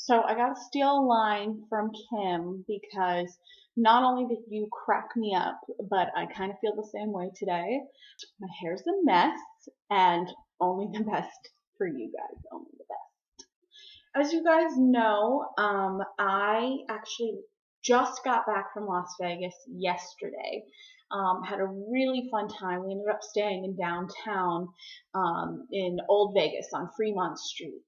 So I got to steal a line from Kim because not only did you crack me up, but I kind of feel the same way today. My hair's a mess and only the best for you guys, only the best. As you guys know, I actually just got back from Las Vegas yesterday. Had a really fun time. We ended up staying in downtown in Old Vegas on Fremont Street.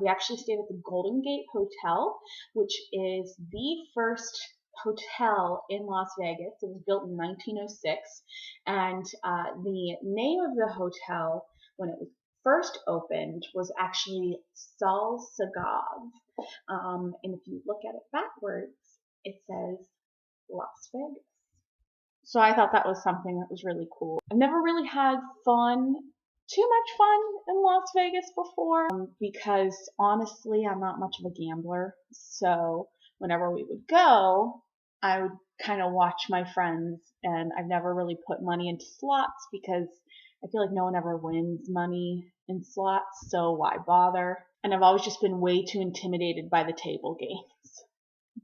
We actually stayed at the Golden Gate Hotel, which is the first hotel in Las Vegas. It was built in 1906, and the name of the hotel when it was first opened was actually Sagev. And if you look at it backwards, it says Las Vegas. So I thought that was something that was really cool. I've never really had too much fun in Las Vegas before, because honestly, I'm not much of a gambler. So whenever we would go, I would kind of watch my friends, and I've never really put money into slots because I feel like no one ever wins money in slots, so why bother? And I've always just been way too intimidated by the table games.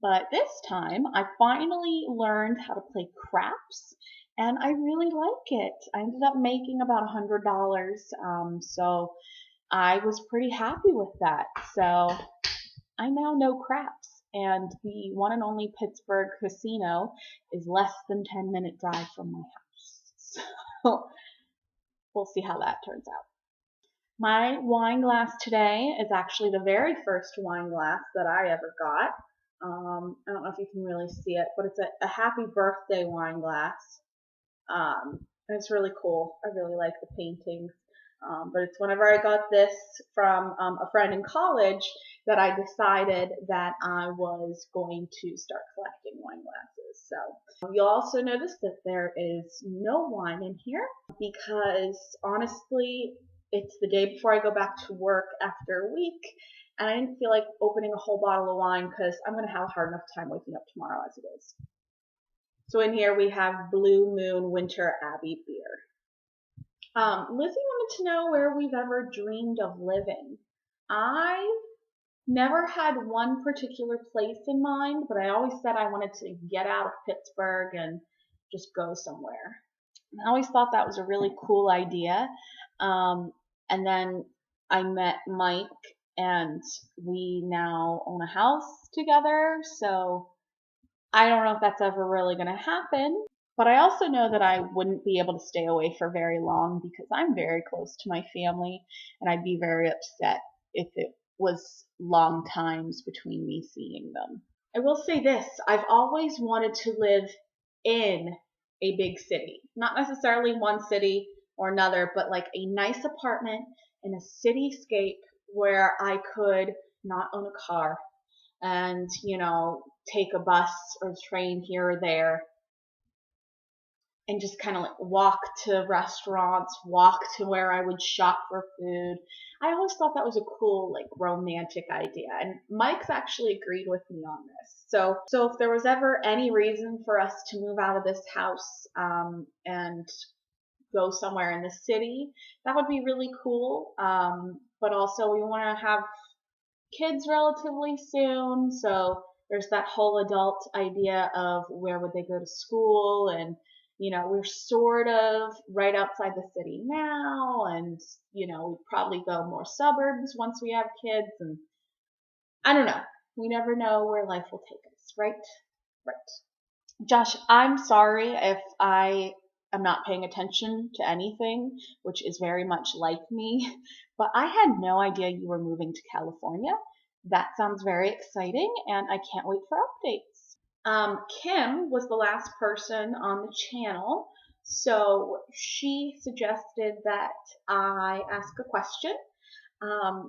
But this time, I finally learned how to play craps, and I really like it. I ended up making about $100, so I was pretty happy with that. So I now know craps, and the one and only Pittsburgh casino is less than 10-minute drive from my house. So we'll see how that turns out. My wine glass today is actually the very first wine glass that I ever got. I don't know if you can really see it, but it's a happy birthday wine glass. And it's really cool. I really like the paintings. But it's whenever I got this from a friend in college that I decided that I was going to start collecting wine glasses. So you'll also notice that there is no wine in here because honestly, it's the day before I go back to work after a week. And I didn't feel like opening a whole bottle of wine because I'm going to have a hard enough time waking up tomorrow as it is. So in here we have Blue Moon Winter Abbey beer. Lizzie wanted to know where we've ever dreamed of living. I never had one particular place in mind, but I always said I wanted to get out of Pittsburgh and just go somewhere. And I always thought that was a really cool idea. And then I met Mike, and we now own a house together, so I don't know if that's ever really going to happen, but I also know that I wouldn't be able to stay away for very long because I'm very close to my family, and I'd be very upset if it was long times between me seeing them. I will say this, I've always wanted to live in a big city, not necessarily one city or another, but like a nice apartment in a cityscape where I could not own a car and, take a bus or train here or there and just kind of like walk to restaurants, walk to where I would shop for food. I always thought that was a cool, like, romantic idea. And Mike's actually agreed with me on this. So if there was ever any reason for us to move out of this house, and go somewhere in the city, that would be really cool. But also we want to have kids relatively soon, so there's that whole adult idea of where would they go to school, and we're sort of right outside the city now, and we'd probably go more suburbs once we have kids, and I don't know. We never know where life will take us, right? Right. Josh, I'm sorry if I am not paying attention to anything, which is very much like me, but I had no idea you were moving to California. That sounds very exciting, and I can't wait for updates. Kim was the last person on the channel, so she suggested that I ask a question.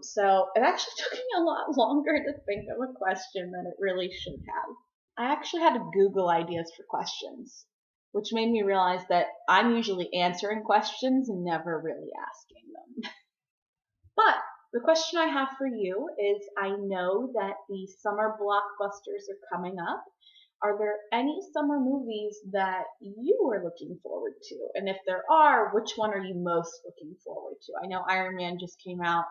So it actually took me a lot longer to think of a question than it really should have. I actually had to Google ideas for questions, which made me realize that I'm usually answering questions and never really asking them. But the question I have for you is, I know that the summer blockbusters are coming up. Are there any summer movies that you are looking forward to? And if there are, which one are you most looking forward to? I know Iron Man just came out.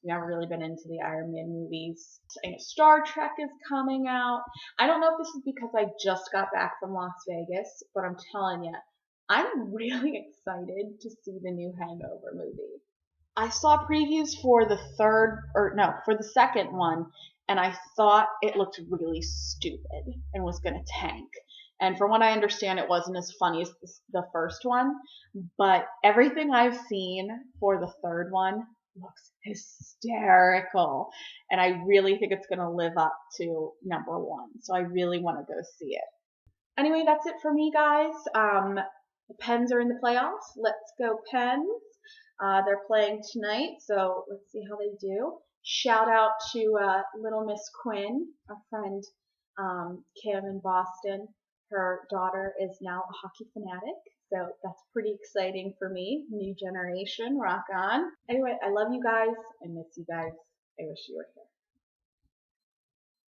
never really been into the Iron Man movies. And Star Trek is coming out. I don't know if this is because I just got back from Las Vegas, but I'm telling you, I'm really excited to see the new Hangover movie. I saw previews for for the second one, and I thought it looked really stupid and was going to tank. And from what I understand, it wasn't as funny as the first one, but everything I've seen for the third one looks hysterical. And I really think it's going to live up to number one. So I really want to go see it. Anyway, that's it for me, guys. The Pens are in the playoffs. Let's go Pens. They're playing tonight, so let's see how they do. Shout out to little Miss Quinn, our friend Kim in Boston. Her daughter is now a hockey fanatic, so that's pretty exciting for me. New generation, rock on. Anyway, I love you guys. I miss you guys. I wish you were here.